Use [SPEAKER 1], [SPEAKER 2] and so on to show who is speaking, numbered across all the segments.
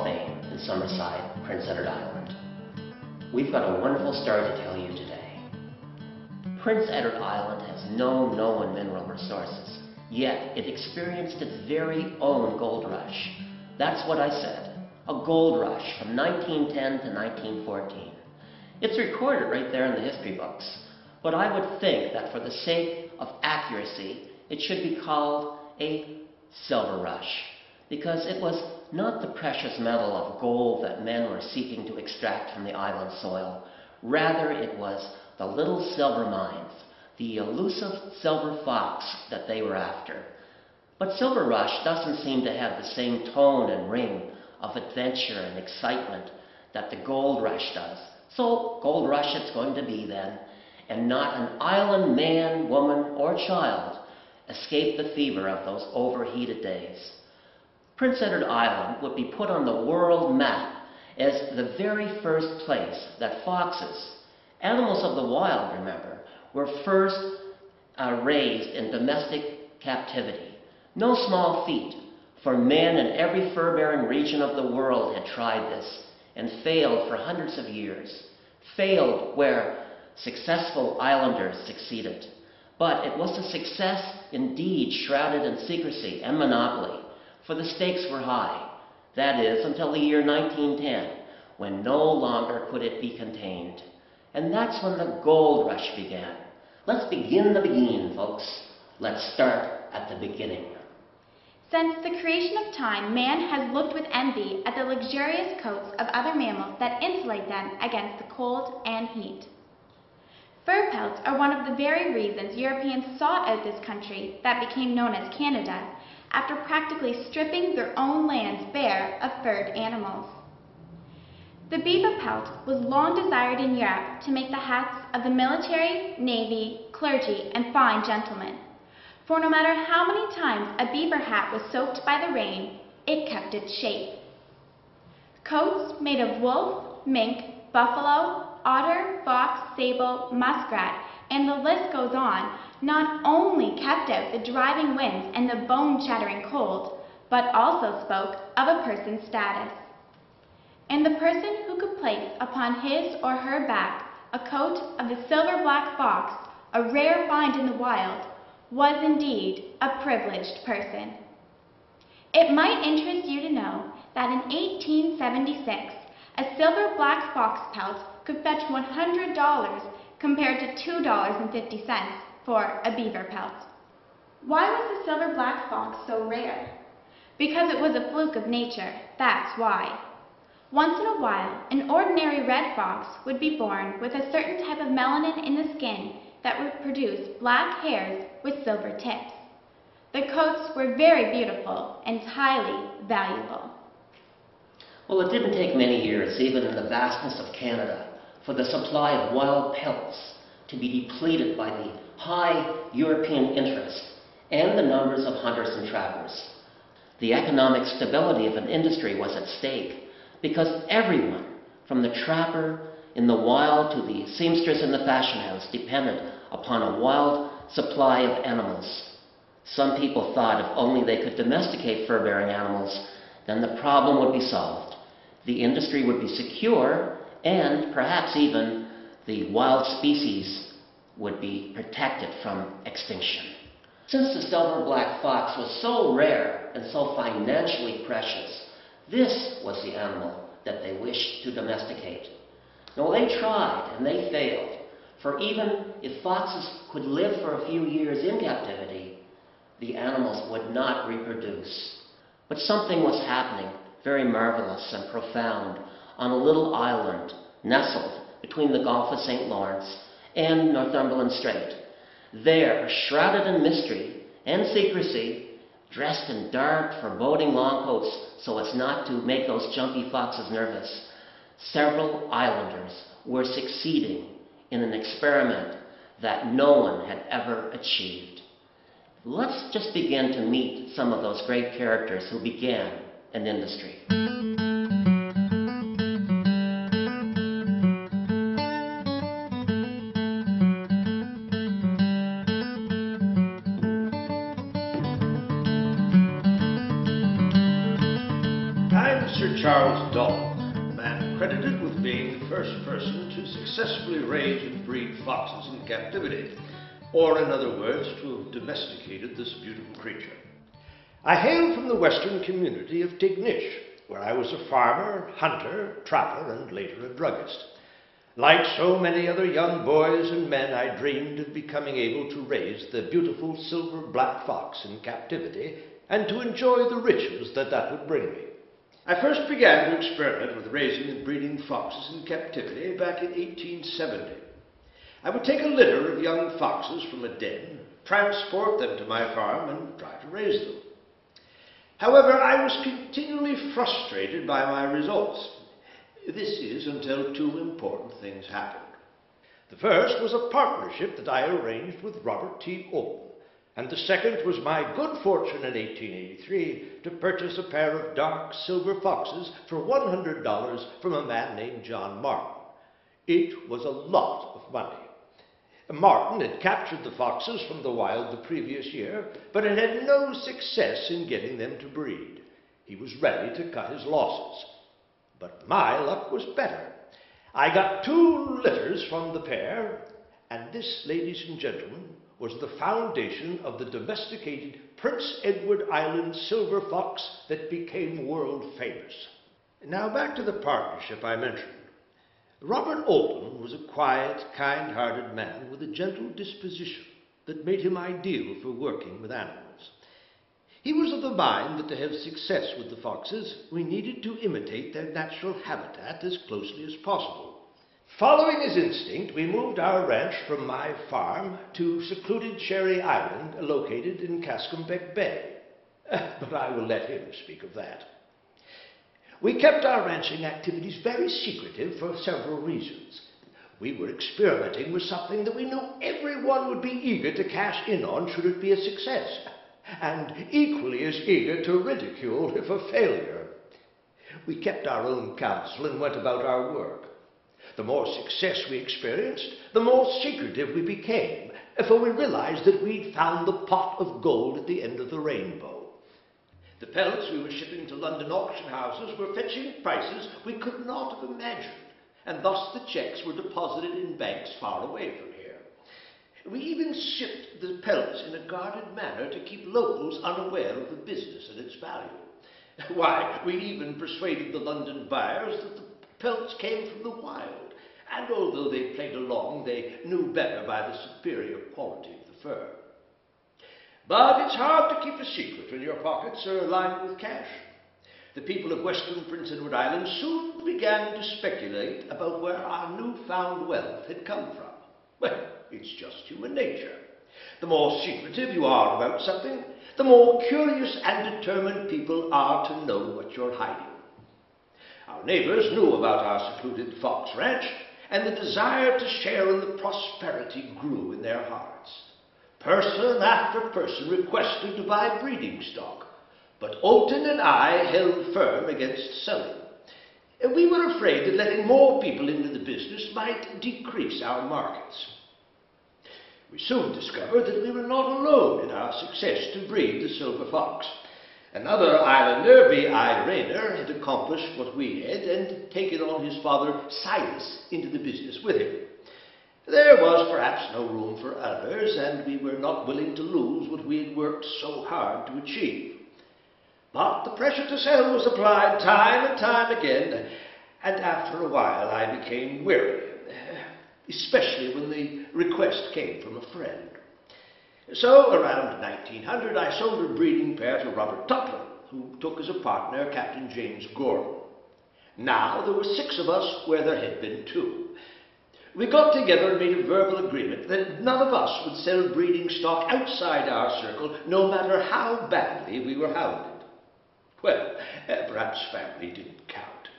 [SPEAKER 1] of Fame in Summerside, Prince Edward Island. We've got a wonderful story to tell you today. Prince Edward Island has no known mineral resources, yet it experienced its very own gold rush. That's what I said, a gold rush from 1910 to 1914. It's recorded right there in the history books, but I would think that for the sake of accuracy, it should be called a silver rush, because it was not the precious metal of gold that men were seeking to extract from the island soil. Rather, it was the little silver mines, the elusive silver fox that they were after. But Silver Rush doesn't seem to have the same tone and ring of adventure and excitement that the Gold Rush does. So, Gold Rush it's going to be then, and not an island man, woman, or child escaped the fever of those overheated days. Prince Edward Island would be put on the world map as the very first place that foxes, animals of the wild, remember, were first raised in domestic captivity. No small feat, for men in every fur-bearing region of the world had tried this and failed for hundreds of years. Failed where successful islanders succeeded. But it was a success indeed shrouded in secrecy and monopoly, for the stakes were high. That is, until the year 1910, when no longer could it be contained. And that's when the gold rush began. Let's begin the beginning, folks. Let's start at the beginning.
[SPEAKER 2] Since the creation of time, man has looked with envy at the luxurious coats of other mammals that insulate them against the cold and heat. Fur pelts are one of the very reasons Europeans sought out this country that became known as Canada, after practically stripping their own lands bare of furred animals. The beaver pelt was long desired in Europe to make the hats of the military, navy, clergy, and fine gentlemen. For no matter how many times a beaver hat was soaked by the rain, it kept its shape. Coats made of wolf, mink, buffalo, otter, fox, sable, muskrat, and the list goes on, not only kept out the driving winds and the bone-shattering cold, but also spoke of a person's status. And the person who could place upon his or her back a coat of the silver-black fox, a rare find in the wild, was indeed a privileged person. It might interest you to know that in 1876, a silver-black fox pelt could fetch $100 compared to $2.50 for a beaver pelt. Why was the silver-black fox so rare? Because it was a fluke of nature, that's why. Once in a while, an ordinary red fox would be born with a certain type of melanin in the skin that would produce black hairs with silver tips. The coats were very beautiful and highly valuable.
[SPEAKER 1] Well, it didn't take many years, even in the vastness of Canada, for the supply of wild pelts to be depleted by the high European interest and the numbers of hunters and trappers. The economic stability of an industry was at stake because everyone, from the trapper in the wild to the seamstress in the fashion house, depended upon a wild supply of animals. Some people thought if only they could domesticate fur-bearing animals, then the problem would be solved. The industry would be secure, and perhaps even the wild species would be protected from extinction. Since the silver-black fox was so rare and so financially precious, this was the animal that they wished to domesticate. No, they tried and they failed, for even if foxes could live for a few years in captivity, the animals would not reproduce. But something was happening very marvelous and profound on a little island nestled between the Gulf of St. Lawrence and Northumberland Strait. There, shrouded in mystery and secrecy, dressed in dark, foreboding long coats so as not to make those jumpy foxes nervous, several islanders were succeeding in an experiment that no one had ever achieved. Let's just begin to meet some of those great characters who began an industry.
[SPEAKER 3] I'm Mr. Charles Dahl, the man credited with being the first person to successfully raise and breed foxes in captivity, or in other words, to have domesticated this beautiful creature. I hail from the western community of Tignish, where I was a farmer, hunter, trapper, and later a druggist. Like so many other young boys and men, I dreamed of becoming able to raise the beautiful silver black fox in captivity and to enjoy the riches that would bring me. I first began to experiment with raising and breeding foxes in captivity back in 1870. I would take a litter of young foxes from a den, transport them to my farm, and try to raise them. However, I was continually frustrated by my results. This is until two important things happened. The first was a partnership that I arranged with Robert T. Olton, and the second was my good fortune in 1883 to purchase a pair of dark silver foxes for $100 from a man named John Martin. It was a lot of money. Martin had captured the foxes from the wild the previous year, but had had no success in getting them to breed. He was ready to cut his losses. But my luck was better. I got 2 litters from the pair, and this, ladies and gentlemen, was the foundation of the domesticated Prince Edward Island silver fox that became world famous. Now back to the partnership I mentioned. Robert Olton was a quiet, kind-hearted man with a gentle disposition that made him ideal for working with animals. He was of the mind that to have success with the foxes, we needed to imitate their natural habitat as closely as possible. Following his instinct, we moved our ranch from my farm to secluded Cherry Island, located in Cascombeck Bay. But I will let him speak of that. We kept our ranching activities very secretive for several reasons. We were experimenting with something that we knew everyone would be eager to cash in on should it be a success, and equally as eager to ridicule if a failure. We kept our own counsel and went about our work. The more success we experienced, the more secretive we became, for we realized that we'd found the pot of gold at the end of the rainbow. The pelts we were shipping to London auction houses were fetching prices we could not have imagined, and thus the checks were deposited in banks far away from here. We even shipped the pelts in a guarded manner to keep locals unaware of the business and its value. Why, we even persuaded the London buyers that the pelts came from the wild, and although they played along, they knew better by the superior quality of the fur. But it's hard to keep a secret when your pockets are lined with cash. The people of western Prince Edward Island soon began to speculate about where our newfound wealth had come from. Well, it's just human nature. The more secretive you are about something, the more curious and determined people are to know what you're hiding. Our neighbors knew about our secluded fox ranch, and the desire to share in the prosperity grew in their hearts. Person after person requested to buy breeding stock, but Olton and I held firm against selling. We were afraid that letting more people into the business might decrease our markets. We soon discovered that we were not alone in our success to breed the silver fox. Another islander, B.I. Rayner, had accomplished what we had and taken on his father Silas into the business with him. There was perhaps no room for others, and we were not willing to lose what we had worked so hard to achieve. But the pressure to sell was applied time and time again, and after a while I became weary, especially when the request came from a friend. So, around 1900, I sold a breeding pair to Robert Tuplin, who took as a partner Captain James Gordon. Now there were 6 of us where there had been 2. We got together and made a verbal agreement that none of us would sell breeding stock outside our circle, no matter how badly we were hounded. Well, perhaps family didn't count.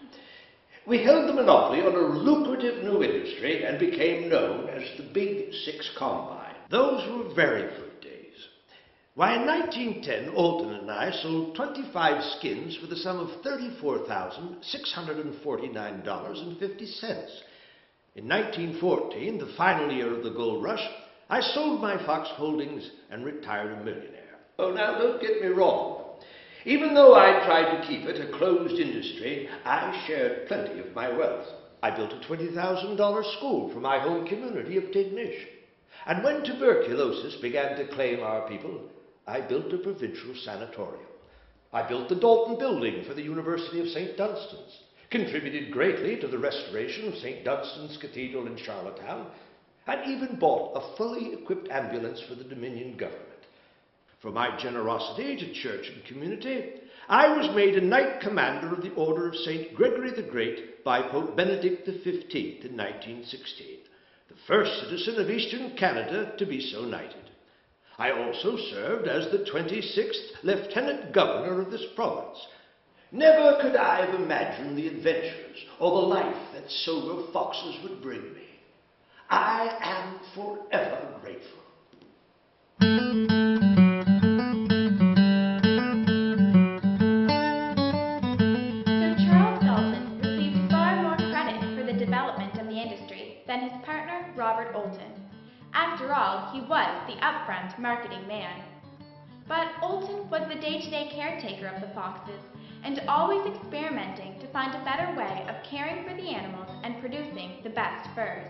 [SPEAKER 3] We held the monopoly on a lucrative new industry and became known as the Big 6 Combine. Those were very good days. Why, in 1910, Olton and I sold 25 skins for the sum of $34,649.50. In 1914, the final year of the gold rush, I sold my fox holdings and retired a millionaire. Oh, now, don't get me wrong. Even though I tried to keep it a closed industry, I shared plenty of my wealth. I built a $20,000 school for my home community of Tignish. And when tuberculosis began to claim our people, I built a provincial sanatorium. I built the Dalton Building for the University of St. Dunstan's, contributed greatly to the restoration of St. Dunstan's Cathedral in Charlottetown, and even bought a fully equipped ambulance for the Dominion government. For my generosity to church and community, I was made a Knight Commander of the Order of St. Gregory the Great by Pope Benedict XV in 1916, the first citizen of Eastern Canada to be so knighted. I also served as the 26th Lieutenant Governor of this province. Never could I have imagined the adventures or the life that sober foxes would bring me. I am forever grateful.
[SPEAKER 2] So Charles Dalton received far more credit for the development of the industry than his partner Robert Olton. After all, he was the upfront marketing man. But Olton was the day-to-day caretaker of the foxes and always experimenting to find a better way of caring for the animals and producing the best furs.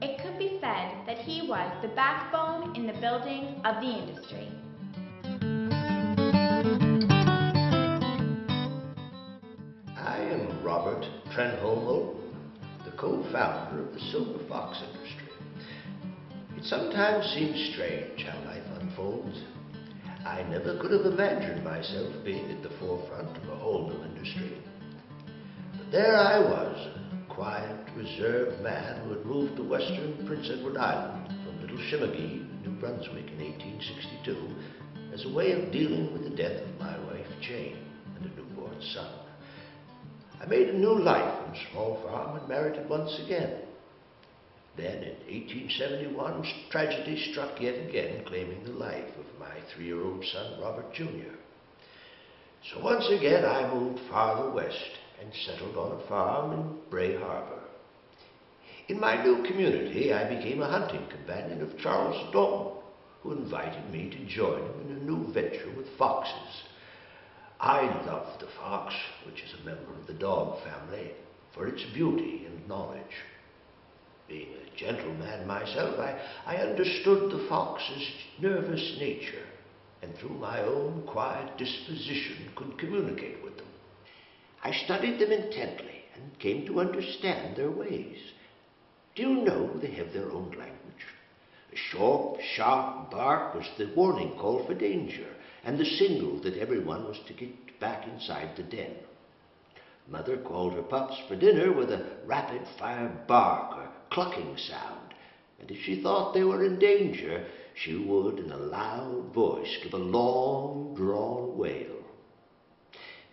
[SPEAKER 2] It could be said that he was the backbone in the building of the industry.
[SPEAKER 3] I am Robert Trenholm Olton, the co-founder of the silver fox industry. It sometimes seems strange how life unfolds. I never could have imagined myself being at the forefront of a whole new industry. But there I was, a quiet, reserved man who had moved to western Prince Edward Island from Little Shimagee, New Brunswick in 1862 as a way of dealing with the death of my wife Jane and a newborn son. I made a new life on a small farm and married it once again. Then in 1871, tragedy struck yet again, claiming the life of my 3-year-old son, Robert Jr. So once again, I moved farther west and settled on a farm in Bray Harbor. In my new community, I became a hunting companion of Charles Dalton, who invited me to join him in a new venture with foxes. I love the fox, which is a member of the dog family, for its beauty and knowledge. Being a gentleman myself, I understood the fox's nervous nature, and through my own quiet disposition could communicate with them. I studied them intently and came to understand their ways. Do you know they have their own language? A short, sharp bark was the warning call for danger, and the signal that everyone was to get back inside the den. Mother called her pups for dinner with a rapid-fire bark or clucking sound, and if she thought they were in danger, she would, in a loud voice, give a long, drawn wail.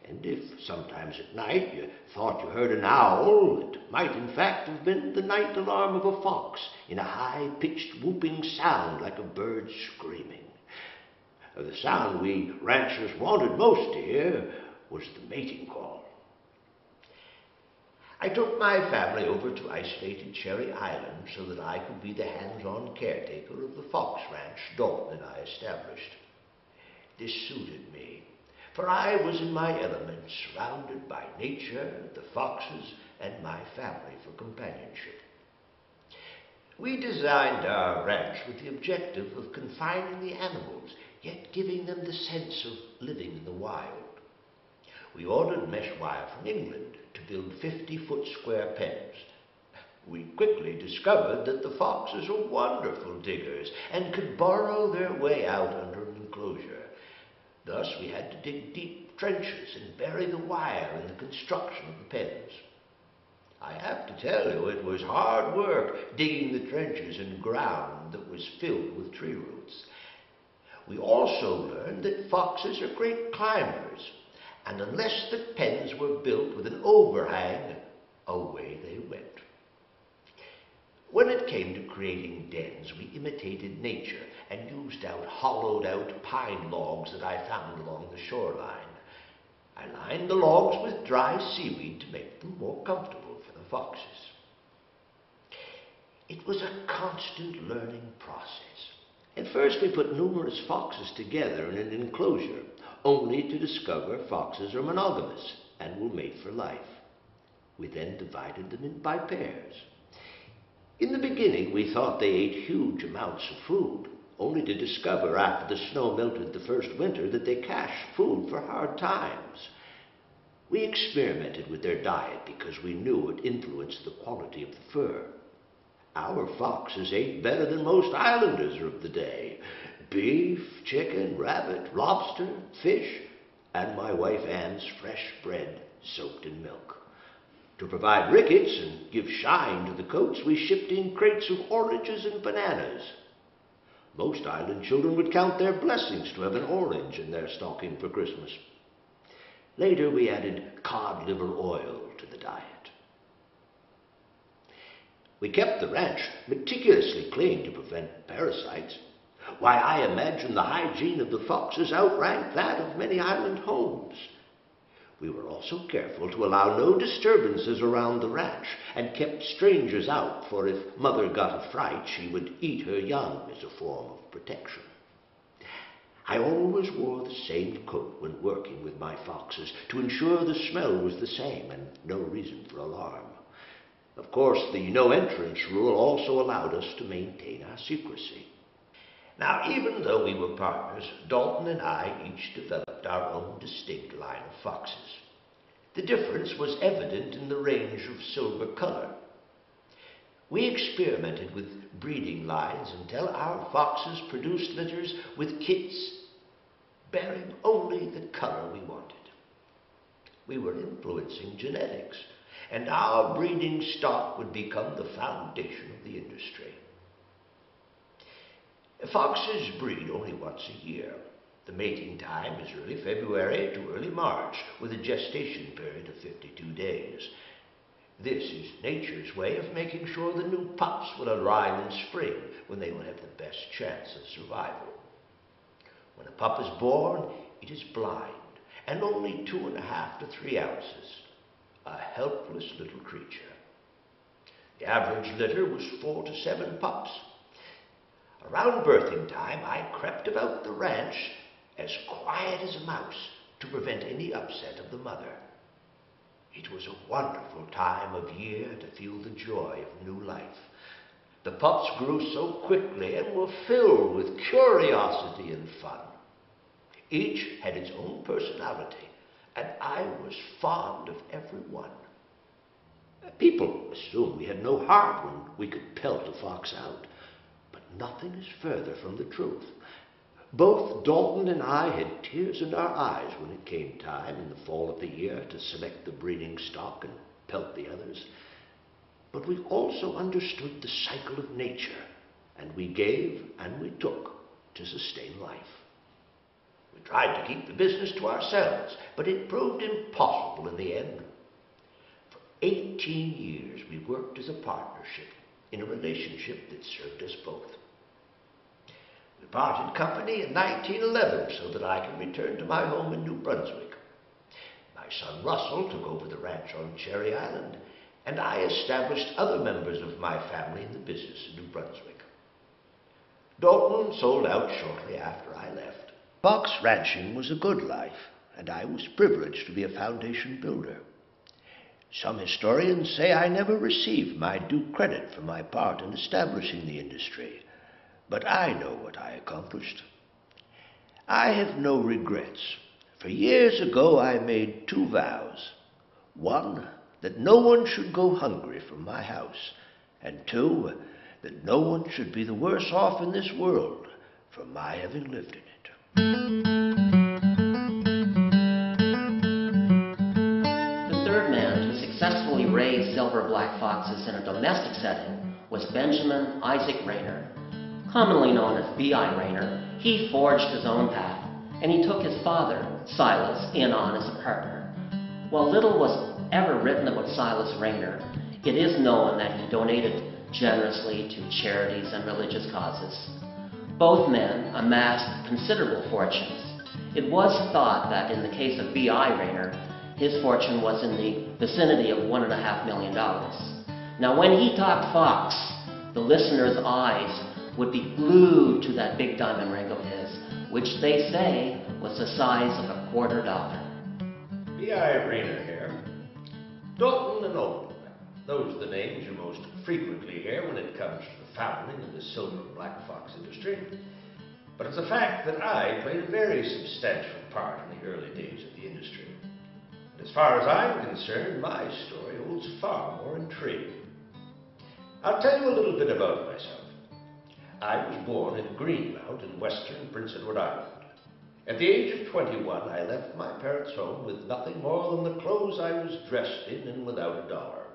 [SPEAKER 3] And if sometimes at night you thought you heard an owl, it might in fact have been the night alarm of a fox in a high-pitched whooping sound like a bird screaming. The sound we ranchers wanted most to hear was the mating call. I took my family over to isolated Cherry Island so that I could be the hands-on caretaker of the fox ranch Dalton and I established. This suited me, for I was in my element, surrounded by nature, the foxes, and my family for companionship. We designed our ranch with the objective of confining the animals, yet giving them the sense of living in the wild. We ordered mesh wire from England to build 50-foot square pens. We quickly discovered that the foxes were wonderful diggers and could burrow their way out under an enclosure. Thus, we had to dig deep trenches and bury the wire in the construction of the pens. I have to tell you, it was hard work digging the trenches in ground that was filled with tree roots. We also learned that foxes are great climbers, and unless the pens were built with an overhang, away they went. When it came to creating dens, we imitated nature and used out hollowed-out pine logs that I found along the shoreline. I lined the logs with dry seaweed to make them more comfortable for the foxes. It was a constant learning process. At first we put numerous foxes together in an enclosure,
[SPEAKER 4] only to discover foxes are monogamous and will mate for life. We then divided them in by pairs. In the beginning, we thought they ate huge amounts of food, only to discover after the snow melted the first winter that they cached food for hard times. We experimented with their diet because we knew it influenced the quality of the fur. Our foxes ate better than most islanders of the day. Beef, chicken, rabbit, lobster, fish, and my wife Anne's fresh bread soaked in milk. To provide rickets and give shine to the coats, we shipped in crates of oranges and bananas. Most island children would count their blessings to have an orange in their stocking for Christmas. Later, we added cod liver oil to the diet. We kept the ranch meticulously clean to prevent parasites. Why, I imagine the hygiene of the foxes outranked that of many island homes. We were also careful to allow no disturbances around the ranch and kept strangers out, for if Mother got a fright, she would eat her young as a form of protection. I always wore the same coat when working with my foxes to ensure the smell was the same and no reason for alarm. Of course, the no entrance rule also allowed us to maintain our secrecy. Now, even though we were partners, Dalton and I each developed our own distinct line of foxes. The difference was evident in the range of silver color. We experimented with breeding lines until our foxes produced litters with kits bearing only the color we wanted. We were influencing genetics, and our breeding stock would become the foundation of the industry. Foxes breed only once a year. The mating time is early February to early March, with a gestation period of 52 days. This is nature's way of making sure the new pups will arrive in spring, when they will have the best chance of survival. When a pup is born, it is blind, and only 2.5 to 3 ounces. A helpless little creature. The average litter was 4 to 7 pups. Around birthing time, I crept about the ranch as quiet as a mouse to prevent any upset of the mother. It was a wonderful time of year to feel the joy of new life. The pups grew so quickly and were filled with curiosity and fun. Each had its own personality, and I was fond of every one. People assumed we had no heart when we could pelt a fox out, but nothing is further from the truth. Both Dalton and I had tears in our eyes when it came time in the fall of the year to select the breeding stock and pelt the others. But we also understood the cycle of nature, and we gave and we took to sustain life. We tried to keep the business to ourselves, but it proved impossible in the end. For 18 years we worked as a partnership in a relationship that served us both. We parted company in 1911 so that I could return to my home in New Brunswick. My son Russell took over the ranch on Cherry Island, and I established other members of my family in the business in New Brunswick. Dalton sold out shortly after I left. Fox ranching was a good life, and I was privileged to be a foundation builder. Some historians say I never received my due credit for my part in establishing the industry, but I know what I accomplished. I have no regrets, for years ago I made 2 vows. 1, that no one should go hungry from my house, and 2, that no one should be the worse off in this world for my having lived in it.
[SPEAKER 1] The third man to successfully raise silver black foxes in a domestic setting was Benjamin Isaac Rayner. Commonly known as B.I. Rayner, he forged his own path, and he took his father, Silas, in on as a partner. While little was ever written about Silas Rayner, it is known that he donated generously to charities and religious causes. Both men amassed considerable fortunes. It was thought that in the case of B.I. Rayner, his fortune was in the vicinity of $1.5 million. Now, when he talked fox, the listener's eyes would be glued to that big diamond ring of his, which they say was the size of a $1/4.
[SPEAKER 4] B.I. Rayner here. Dalton and Oldham. Those are the names you most frequently hear when it comes to the founding of the silver black fox industry. But it's a fact that I played a very substantial part in the early days of the industry. And as far as I'm concerned, my story holds far more intrigue. I'll tell you a little bit about myself. I was born in Greenmount in western Prince Edward Island. At the age of 21, I left my parents' home with nothing more than the clothes I was dressed in and without a dollar.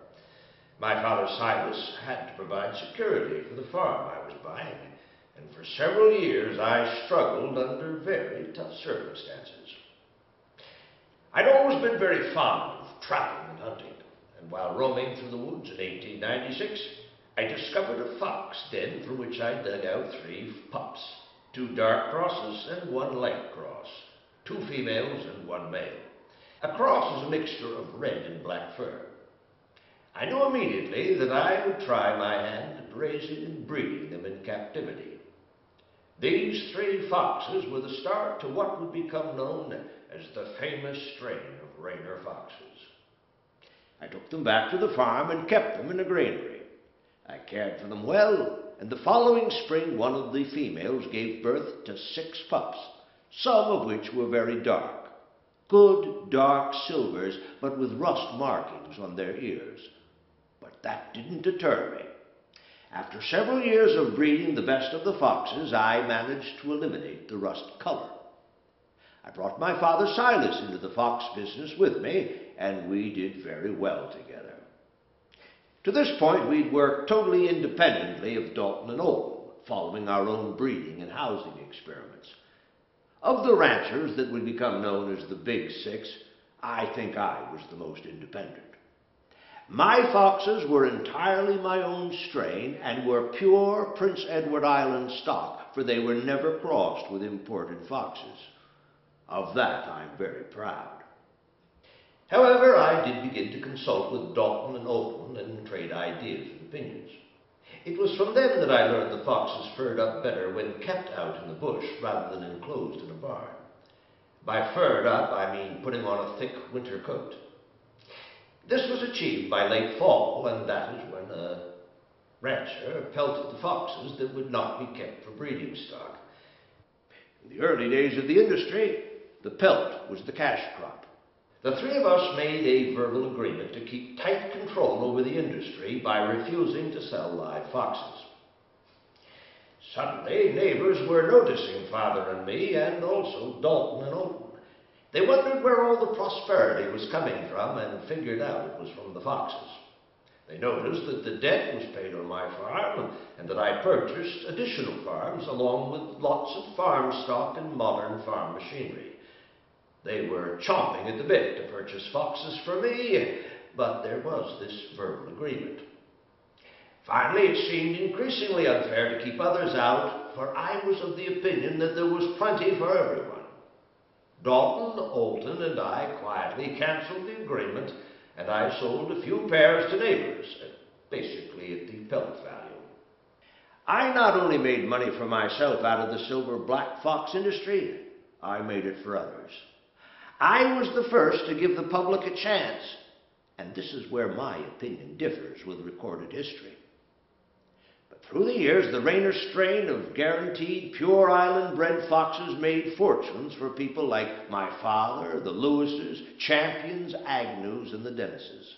[SPEAKER 4] My father Silas had to provide security for the farm I was buying, and for several years I struggled under very tough circumstances. I'd always been very fond of traveling and hunting, and while roaming through the woods in 1896, I discovered a fox den from which I dug out 3 pups, 2 dark crosses and 1 light cross, 2 females and 1 male. A cross is a mixture of red and black fur. I knew immediately that I would try my hand at raising and breeding them in captivity. These 3 foxes were the start to what would become known as the famous strain of Rayner foxes. I took them back to the farm and kept them in a granary. I cared for them well, and the following spring one of the females gave birth to 6 pups, some of which were very dark. Good dark silvers, but with rust markings on their ears. But that didn't deter me. After several years of breeding the best of the foxes, I managed to eliminate the rust color. I brought my father Silas into the fox business with me, and we did very well together. To this point, we'd worked totally independently of Dalton and Oldham, following our own breeding and housing experiments. Of the ranchers that would become known as the Big Six, I think I was the most independent. My foxes were entirely my own strain and were pure Prince Edward Island stock, for they were never crossed with imported foxes. Of that I'm very proud. However, I did begin to consult with Dalton and Oldham and trade ideas and opinions. It was from them that I learned the foxes furred up better when kept out in the bush rather than enclosed in a barn. By furred up, I mean putting on a thick winter coat. This was achieved by late fall, and that is when a rancher pelted the foxes that would not be kept for breeding stock. In the early days of the industry, the pelt was the cash crop. The 3 of us made a verbal agreement to keep tight control over the industry by refusing to sell live foxes. Suddenly, neighbors were noticing Father and me, and also Dalton and Oldham. They wondered where all the prosperity was coming from and figured out it was from the foxes. They noticed that the debt was paid on my farm and that I purchased additional farms along with lots of farm stock and modern farm machinery. They were chomping at the bit to purchase foxes for me, but there was this verbal agreement. Finally, it seemed increasingly unfair to keep others out, for I was of the opinion that there was plenty for everyone. Dalton, Oldham, and I quietly cancelled the agreement, and I sold a few pairs to neighbors, basically at the pelt value. I not only made money for myself out of the silver black fox industry, I made it for others. I was the first to give the public a chance, and this is where my opinion differs with recorded history. But through the years, the Rayner strain of guaranteed pure island-bred foxes made fortunes for people like my father, the Lewises, Champions, Agnews, and the Dennises.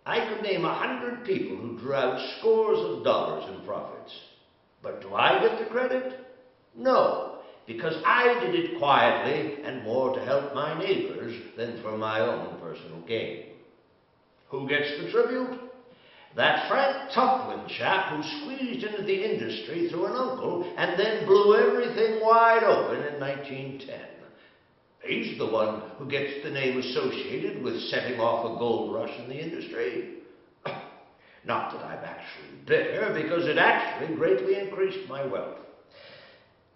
[SPEAKER 4] I could name 100 people who drew out scores of dollars in profits. But do I get the credit? No, because I did it quietly and more to help my neighbors than for my own personal gain. Who gets the tribute? That Frank Tuplin chap who squeezed into the industry through an uncle and then blew everything wide open in 1910. He's the one who gets the name associated with setting off a gold rush in the industry. Not that I'm actually bitter, because it actually greatly increased my wealth.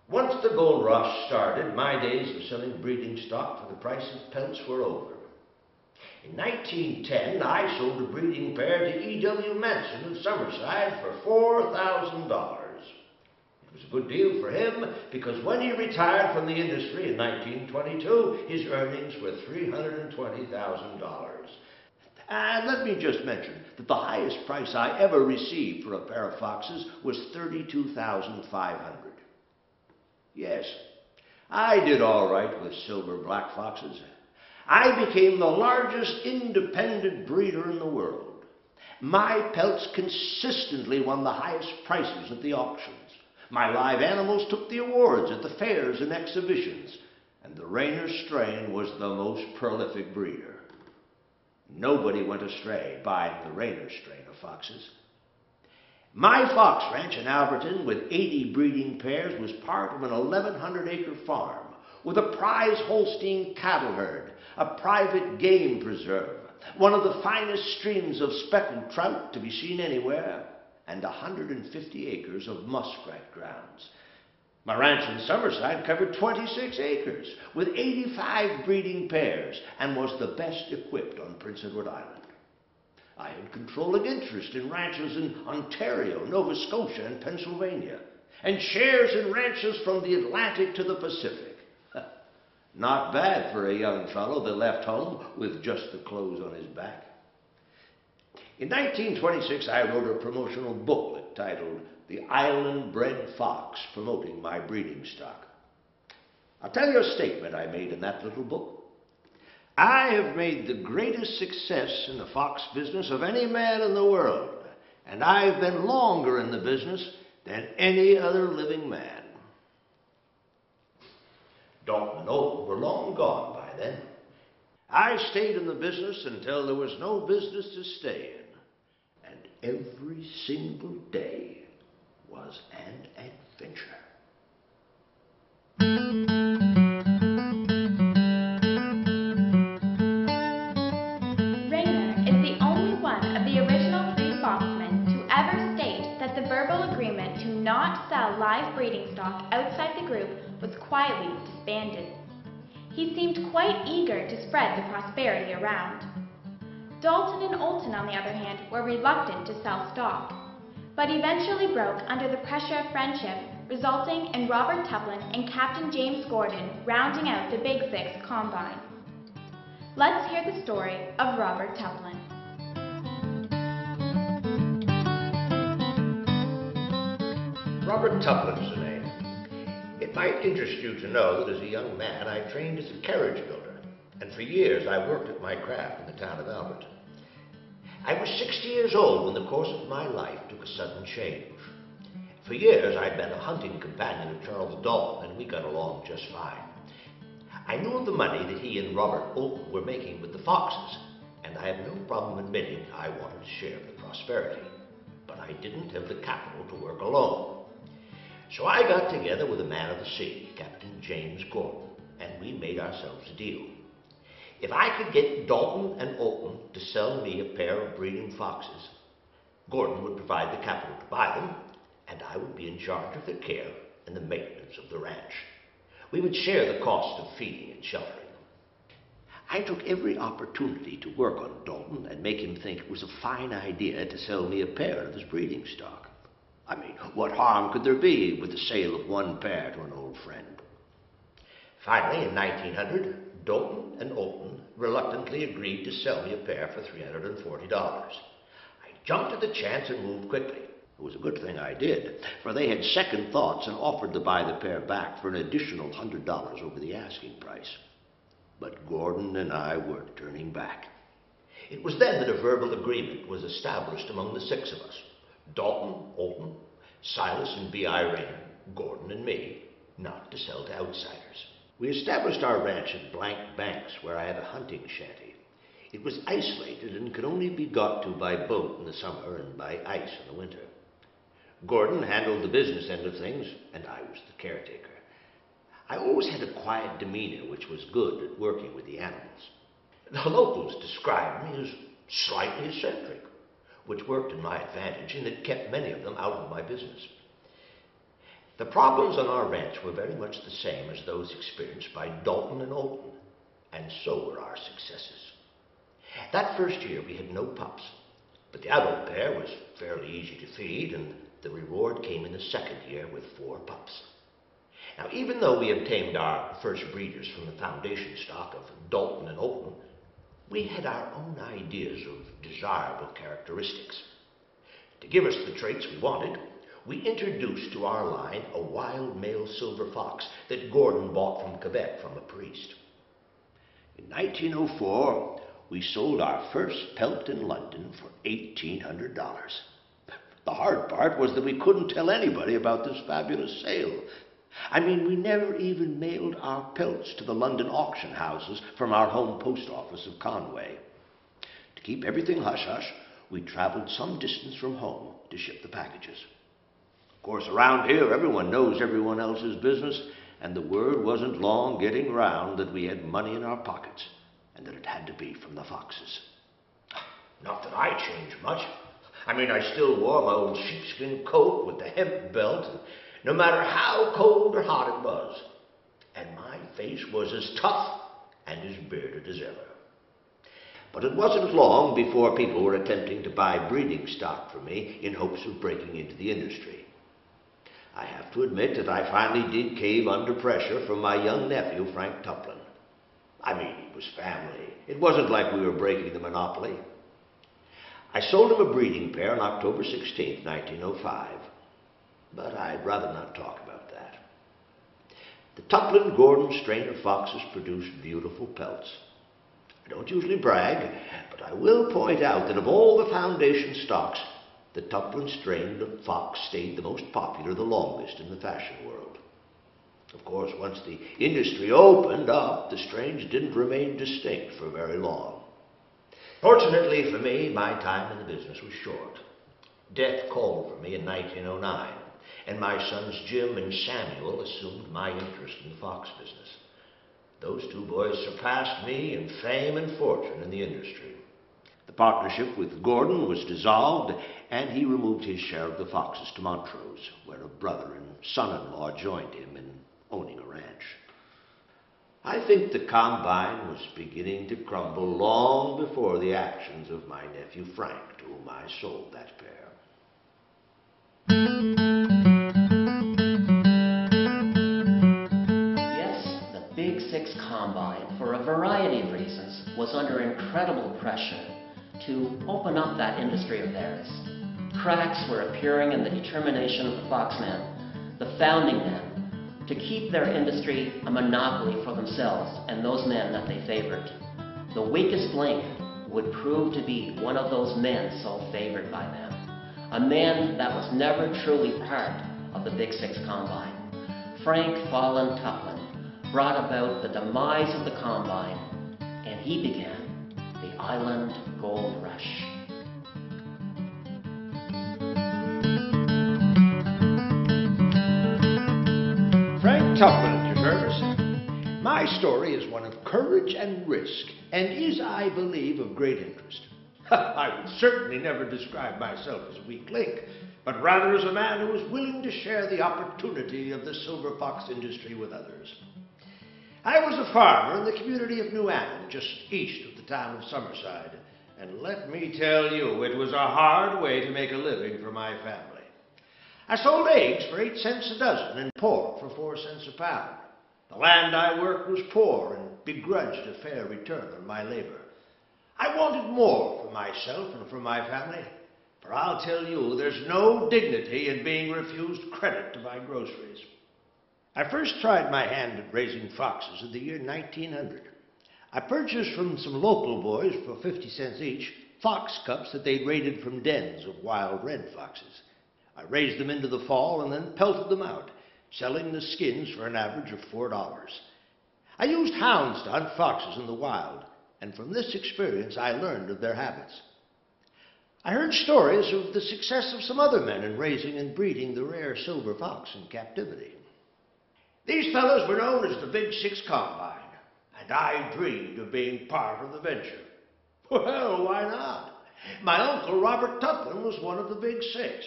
[SPEAKER 4] Once the gold rush started, my days of selling breeding stock for the price of pelts were over. In 1910, I sold a breeding pair to E.W. Manson of Summerside for $4,000. It was a good deal for him because when he retired from the industry in 1922, his earnings were $320,000. And let me just mention that the highest price I ever received for a pair of foxes was $32,500. Yes, I did all right with silver black foxes. I became the largest independent breeder in the world. My pelts consistently won the highest prices at the auctions. My live animals took the awards at the fairs and exhibitions, and the Rayner strain was the most prolific breeder. Nobody went astray buying the Rayner strain of foxes. My fox ranch in Alberton with 80 breeding pairs was part of an 1,100-acre farm with a prize Holstein cattle herd, a private game preserve, one of the finest streams of speckled trout to be seen anywhere, and 150 acres of muskrat grounds. My ranch in Summerside covered 26 acres with 85 breeding pairs and was the best equipped on Prince Edward Island. I had controlling interest in ranches in Ontario, Nova Scotia, and Pennsylvania, and shares in ranches from the Atlantic to the Pacific. Not bad for a young fellow that left home with just the clothes on his back. In 1926, I wrote a promotional booklet titled The Island Bred Fox, promoting my breeding stock. I'll tell you a statement I made in that little book. I have made the greatest success in the fox business of any man in the world, and I've been longer in the business than any other living man. Dalton and Oak were long gone by then. I stayed in the business until there was no business to stay in, and every single day was an adventure.
[SPEAKER 2] Rayner is the only one of the original 3 foxmen to ever state that the verbal agreement to not sell live breeding stock outside the group was quietly disbanded. He seemed quite eager to spread the prosperity around. Dalton and Olton, on the other hand, were reluctant to sell stock, but eventually broke under the pressure of friendship, resulting in Robert Tuplin and Captain James Gordon rounding out the Big Six combine. Let's hear the story of Robert Tuplin.
[SPEAKER 4] Robert Tuplin is the name. It might interest you to know that as a young man I trained as a carriage builder, and for years I worked at my craft in the town of Alberton. I was 60 years old when the course of my life took a sudden change. For years I'd been a hunting companion of Charles Dalton, and we got along just fine. I knew of the money that he and Robert Olton were making with the foxes, and I have no problem admitting I wanted to share the prosperity. But I didn't have the capital to work alone. So I got together with a man of the sea, Captain James Gordon, and we made ourselves a deal. If I could get Dalton and Olton to sell me a pair of breeding foxes, Gordon would provide the capital to buy them, and I would be in charge of their care and the maintenance of the ranch. We would share the cost of feeding and sheltering them. I took every opportunity to work on Dalton and make him think it was a fine idea to sell me a pair of his breeding stock. I mean, what harm could there be with the sale of one pair to an old friend? Finally, in 1900, Dalton and Olton reluctantly agreed to sell me a pair for $340. I jumped at the chance and moved quickly. It was a good thing I did, for they had second thoughts and offered to buy the pair back for an additional $100 over the asking price. But Gordon and I weren't turning back. It was then that a verbal agreement was established among the 6 of us. Dalton, Olton, Silas and B.I. Rayner, Gordon and me, not to sell to outsiders. We established our ranch at Blank Banks, where I had a hunting shanty. It was isolated and could only be got to by boat in the summer and by ice in the winter. Gordon handled the business end of things, and I was the caretaker. I always had a quiet demeanor which was good at working with the animals. The locals described me as slightly eccentric, which worked in my advantage, and it kept many of them out of my business. The problems on our ranch were very much the same as those experienced by Dalton and Olton, and so were our successes. That first year we had no pups. But the adult pair was fairly easy to feed, and the reward came in the second year with 4 pups. Now, even though we obtained our first breeders from the foundation stock of Dalton and Olton, we had our own ideas of desirable characteristics. To give us the traits we wanted, we introduced to our line a wild male silver fox that Gordon bought from Quebec from a priest. In 1904, we sold our first pelt in London for $1,800. The hard part was that we couldn't tell anybody about this fabulous sale. I mean, we never even mailed our pelts to the London auction houses from our home post office of Conway. To keep everything hush-hush, we traveled some distance from home to ship the packages. Of course, around here, everyone knows everyone else's business, and the word wasn't long getting round that we had money in our pockets, and that it had to be from the foxes. Not that I changed much. I mean, I still wore my old sheepskin coat with the hemp belt, no matter how cold or hot it was. And my face was as tough and as bearded as ever. But it wasn't long before people were attempting to buy breeding stock from me in hopes of breaking into the industry. I have to admit that I finally did cave under pressure from my young nephew, Frank Tuplin. I mean, it was family. It wasn't like we were breaking the monopoly. I sold him a breeding pair on October 16, 1905. But I'd rather not talk about that. The Tuplin-Gordon strain of foxes produced beautiful pelts. I don't usually brag, but I will point out that of all the foundation stocks, the Tuplin strain of fox stayed the most popular the longest in the fashion world. Of course, once the industry opened up, the strains didn't remain distinct for very long. Fortunately for me, my time in the business was short. Death called for me in 1909. And my sons Jim and Samuel assumed my interest in the fox business. Those 2 boys surpassed me in fame and fortune in the industry. The partnership with Gordon was dissolved, and he removed his share of the foxes to Montrose, where a brother and son-in-law joined him in owning a ranch. I think the combine was beginning to crumble long before the actions of my nephew Frank, to whom I sold that pair.
[SPEAKER 1] Combine, for a variety of reasons, was under incredible pressure to open up that industry of theirs. Cracks were appearing in the determination of the foxmen, the founding men, to keep their industry a monopoly for themselves and those men that they favored. The weakest link would prove to be one of those men so favored by them, a man that was never truly part of the Big Six Combine. Frank Fallen Tuplin brought about the demise of the Combine, and he began the Island Gold Rush.
[SPEAKER 3] Frank Tuplin, Mr. Jervis. My story is one of courage and risk, and is, I believe, of great interest. I would certainly never describe myself as a weak link, but rather as a man who was willing to share the opportunity of the silver fox industry with others. I was a farmer in the community of New Annan, just east of the town of Summerside, and let me tell you, it was a hard way to make a living for my family. I sold eggs for 8 cents a dozen and pork for 4 cents a pound. The land I worked was poor and begrudged a fair return on my labor. I wanted more for myself and for my family, for I'll tell you, there's no dignity in being refused credit to buy groceries. I first tried my hand at raising foxes in the year 1900. I purchased from some local boys for 50 cents each fox cups that they'd raided from dens of wild red foxes. I raised them into the fall and then pelted them out, selling the skins for an average of $4. I used hounds to hunt foxes in the wild, and from this experience I learned of their habits. I heard stories of the success of some other men in raising and breeding the rare silver fox in captivity. These fellows were known as the Big Six Combine, and I dreamed of being part of the venture. Well, why not? My uncle Robert Tuplin was one of the Big Six.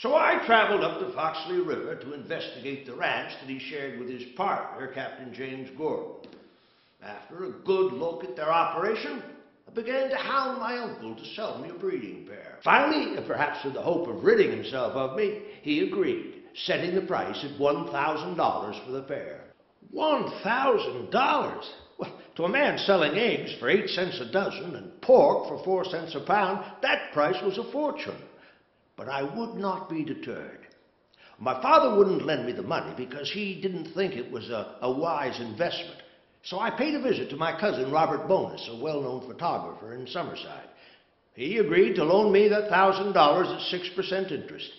[SPEAKER 3] So I traveled up the Foxley River to investigate the ranch that he shared with his partner, Captain James Gordon. After a good look at their operation,
[SPEAKER 4] I began to hound my uncle to sell me a breeding pair. Finally, perhaps with the hope of ridding himself of me, he agreed, setting the price at $1,000 for the pair. $1,000? Well, to a man selling eggs for 8 cents a dozen and pork for 4 cents a pound, that price was a fortune. But I would not be deterred. My father wouldn't lend me the money because he didn't think it was a wise investment. So I paid a visit to my cousin Robert Bonus, a well-known photographer in Summerside. He agreed to loan me that $1,000 at 6% interest.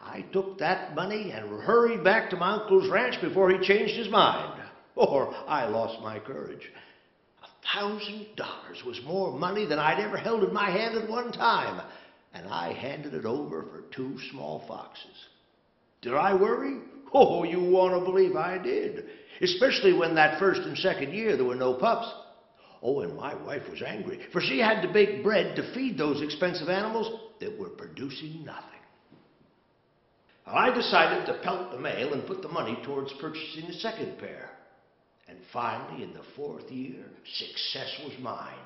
[SPEAKER 4] I took that money and hurried back to my uncle's ranch before he changed his mind. Or I lost my courage. $1,000 was more money than I'd ever held in my hand at one time, and I handed it over for 2 small foxes. Did I worry? Oh, you want to believe I did. Especially when that first and second year there were no pups. Oh, and my wife was angry, for she had to bake bread to feed those expensive animals that were producing nothing. I decided to pelt the male and put the money towards purchasing a second pair. And finally, in the 4th year, success was mine.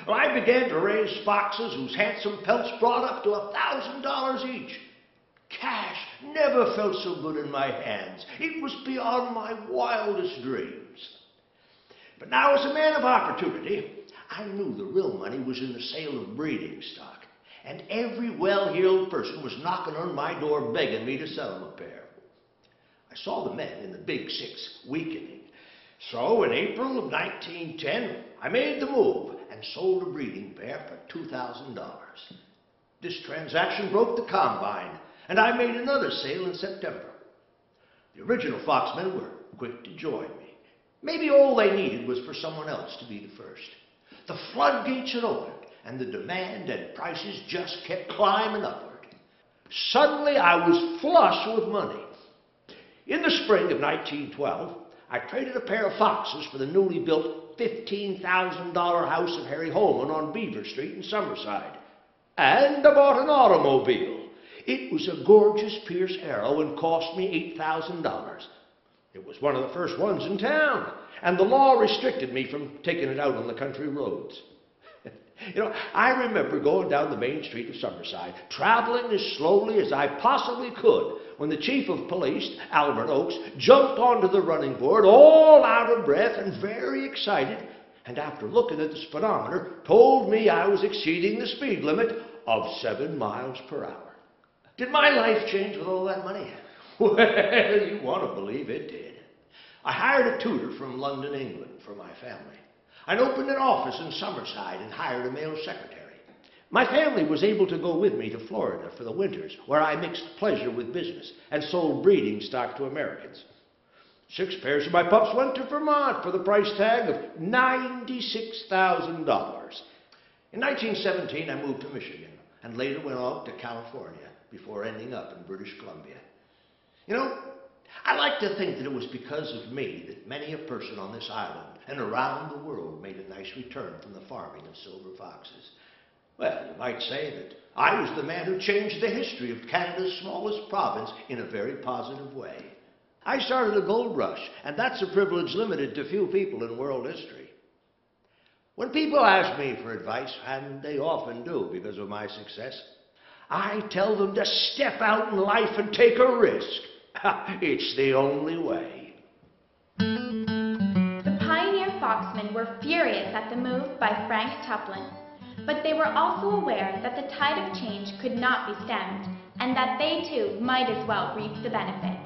[SPEAKER 4] I began to raise foxes whose handsome pelts brought up to $1,000 each. Cash never felt so good in my hands. It was beyond my wildest dreams. But now, as a man of opportunity, I knew the real money was in the sale of breeding stock, and every well-heeled person was knocking on my door begging me to sell them a pair. I saw the men in the Big Six weakening, so in April of 1910, I made the move and sold a breeding pair for $2,000. This transaction broke the combine, and I made another sale in September. The original foxmen were quick to join me. Maybe all they needed was for someone else to be the first. The floodgates had opened, and the demand and prices just kept climbing upward. Suddenly, I was flush with money. In the spring of 1912, I traded a pair of foxes for the newly built $15,000 house of Harry Holman on Beaver Street in Summerside. And I bought an automobile. It was a gorgeous Pierce Arrow and cost me $8,000. It was one of the first ones in town, and the law restricted me from taking it out on the country roads. I remember going down the main street of Summerside, traveling as slowly as I possibly could, when the chief of police, Albert Oakes, jumped onto the running board, all out of breath and very excited, and after looking at the speedometer, told me I was exceeding the speed limit of 7 miles per hour. Did my life change with all that money? Well, you want to believe it did. I hired a tutor from London, England, for my family. I opened an office in Summerside and hired a male secretary. My family was able to go with me to Florida for the winters, where I mixed pleasure with business and sold breeding stock to Americans. 6 pairs of my pups went to Vermont for the price tag of $96,000. In 1917, I moved to Michigan and later went on to California before ending up in British Columbia. I like to think that it was because of me that many a person on this island and around the world made a nice return from the farming of silver foxes. Well, you might say that I was the man who changed the history of Canada's smallest province in a very positive way. I started a gold rush, and that's a privilege limited to few people in world history. When people ask me for advice, and they often do because of my success, I tell them to step out in life and take a risk. It's the only way.
[SPEAKER 2] The pioneer foxmen were furious at the move by Frank Tuplin, but they were also aware that the tide of change could not be stemmed, and that they too might as well reap the benefits.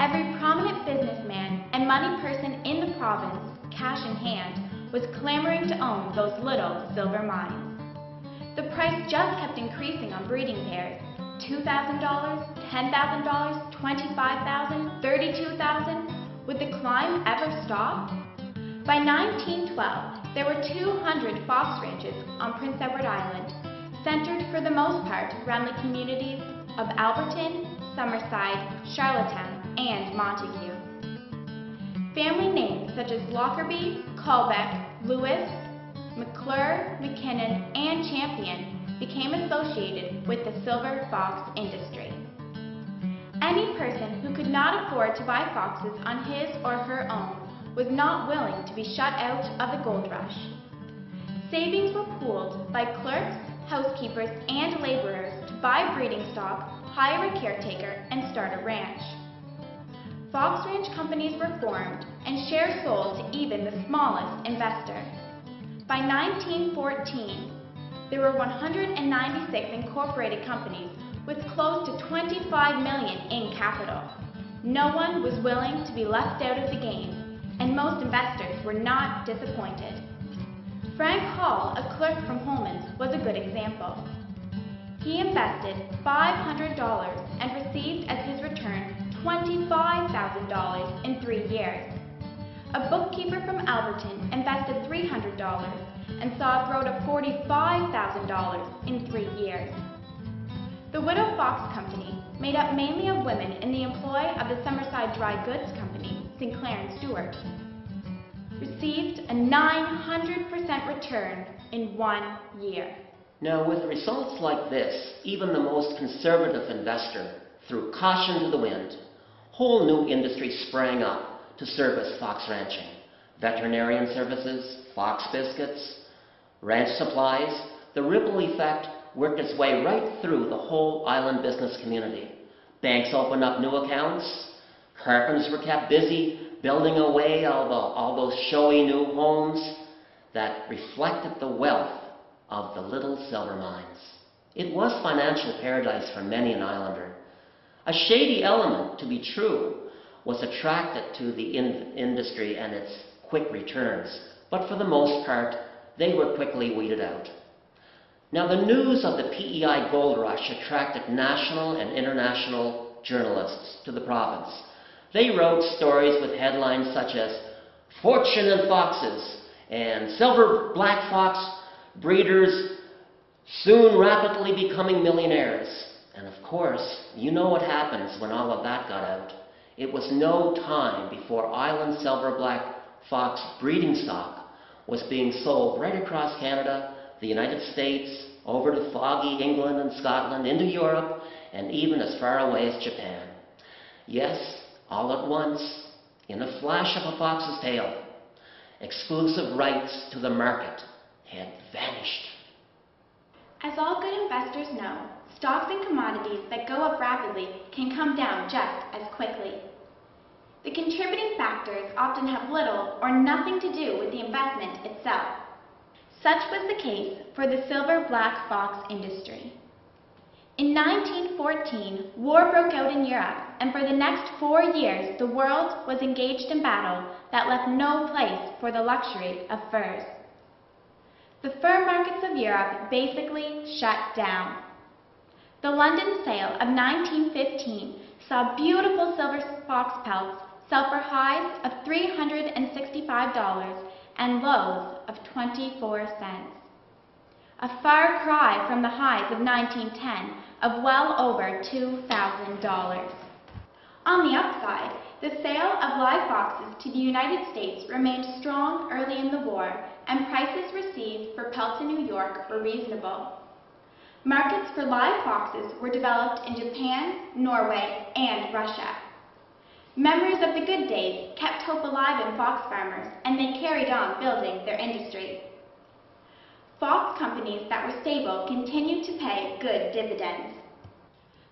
[SPEAKER 2] Every prominent businessman and money person in the province, cash in hand, was clamoring to own those little silver mines. The price just kept increasing on breeding pairs. $2,000, $10,000, $25,000, $32,000. Would the climb ever stop? By 1912, there were 200 fox ranches on Prince Edward Island, centered for the most part around the communities of Alberton, Summerside, Charlottetown, and Montague. Family names such as Lockerbie, Colbeck, Lewis, McClure, McKinnon, and Champion became associated with the silver fox industry. Any person who could not afford to buy foxes on his or her own was not willing to be shut out of the gold rush. Savings were pooled by clerks, housekeepers, and laborers to buy breeding stock, hire a caretaker, and start a ranch. Fox ranch companies were formed and shares sold to even the smallest investor. By 1914, there were 196 incorporated companies with close to $25 million in capital. No one was willing to be left out of the game, and most investors were not disappointed. Frank Hall, a clerk from Holman's, was a good example. He invested $500 and received as his return $25,000 in 3 years. A bookkeeper from Alberton invested $300 and saw it grow to $45,000 in 3 years. The Widow Fox Company, made up mainly of women in the employ of the Summerside Dry Goods Company, Sinclair and Stewart, received a 900% return in 1 year.
[SPEAKER 1] Now, with results like this, even the most conservative investor threw caution to the wind. Whole new industries sprang up to service fox ranching. Veterinarian services, fox biscuits, ranch supplies. The ripple effect worked its way right through the whole island business community. Banks opened up new accounts. Carpenters were kept busy building away all those showy new homes that reflected the wealth of the little silver mines. It was financial paradise for many an islander. A shady element, to be true, was attracted to the industry and its quick returns, but for the most part, they were quickly weeded out. Now, the news of the PEI gold rush attracted national and international journalists to the province. They wrote stories with headlines such as "Fortune in Foxes" and "Silver Black Fox Breeders Soon Rapidly Becoming Millionaires." And of course, you know what happens when all of that got out. It was no time before island silver black fox breeding stock was being sold right across Canada, the United States, over to foggy England and Scotland, into Europe, and even as far away as Japan. Yes, all at once, in a flash of a fox's tail, exclusive rights to the market had vanished.
[SPEAKER 2] As all good investors know, stocks and commodities that go up rapidly can come down just as quickly. The contributing factors often have little or nothing to do with the investment itself. Such was the case for the silver black fox industry. In 1914, war broke out in Europe, and for the next 4 years the world was engaged in battle that left no place for the luxury of furs. The fur markets of Europe basically shut down. The London sale of 1915 saw beautiful silver fox pelts sell for highs of $365 and lows of 24 cents. A far cry from the highs of 1910 of well over $2,000. On the upside, the sale of live foxes to the United States remained strong early in the war, and prices received for pelts in New York were reasonable. Markets for live foxes were developed in Japan, Norway, and Russia. Memories of the good days kept hope alive in fox farmers, and they carried on building their industry. Fox companies that were stable continued to pay good dividends.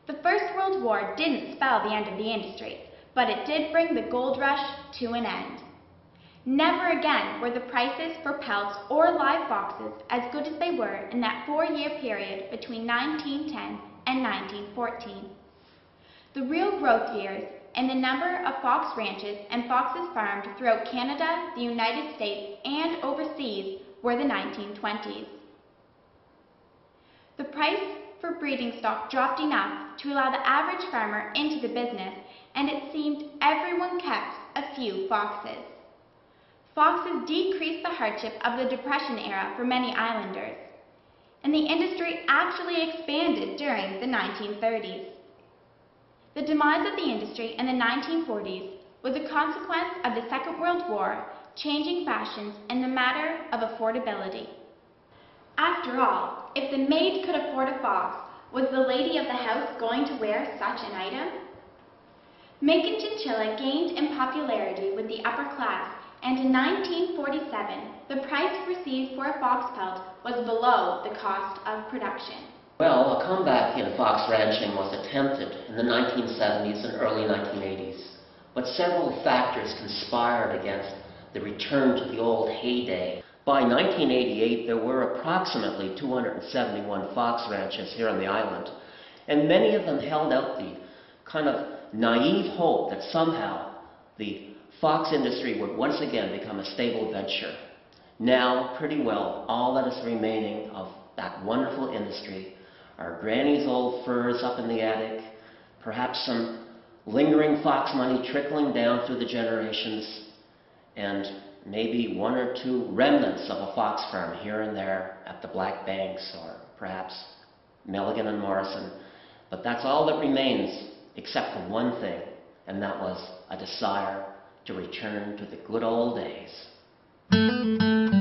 [SPEAKER 2] The First World War didn't spell the end of the industry, but it did bring the gold rush to an end. Never again were the prices for pelts or live foxes as good as they were in that 4-year period between 1910 and 1914. The real growth years in the number of fox ranches and foxes farmed throughout Canada, the United States, and overseas were the 1920s. The price for breeding stock dropped enough to allow the average farmer into the business, and it seemed everyone kept a few foxes. Foxes decreased the hardship of the Depression era for many islanders, and the industry actually expanded during the 1930s. The demise of the industry in the 1940s was a consequence of the Second World War changing fashions in the matter of affordability. After all, if the maid could afford a fox, was the lady of the house going to wear such an item? Mink and chinchilla gained in popularity with the upper class, and in 1947, the price received for a fox pelt was below the cost of production.
[SPEAKER 1] Well, a comeback in fox ranching was attempted in the 1970s and early 1980s, but several factors conspired against the return to the old heyday. By 1988, there were approximately 271 fox ranches here on the island, and many of them held out the kind of naive hope that somehow the fox industry would once again become a stable venture. Now, pretty well, all that is remaining of that wonderful industry are Granny's old furs up in the attic, perhaps some lingering fox money trickling down through the generations, and maybe one or two remnants of a fox farm here and there at the Black Banks or perhaps Milligan and Morrison. But that's all that remains, except for one thing, and that was a desire to return to the good old days.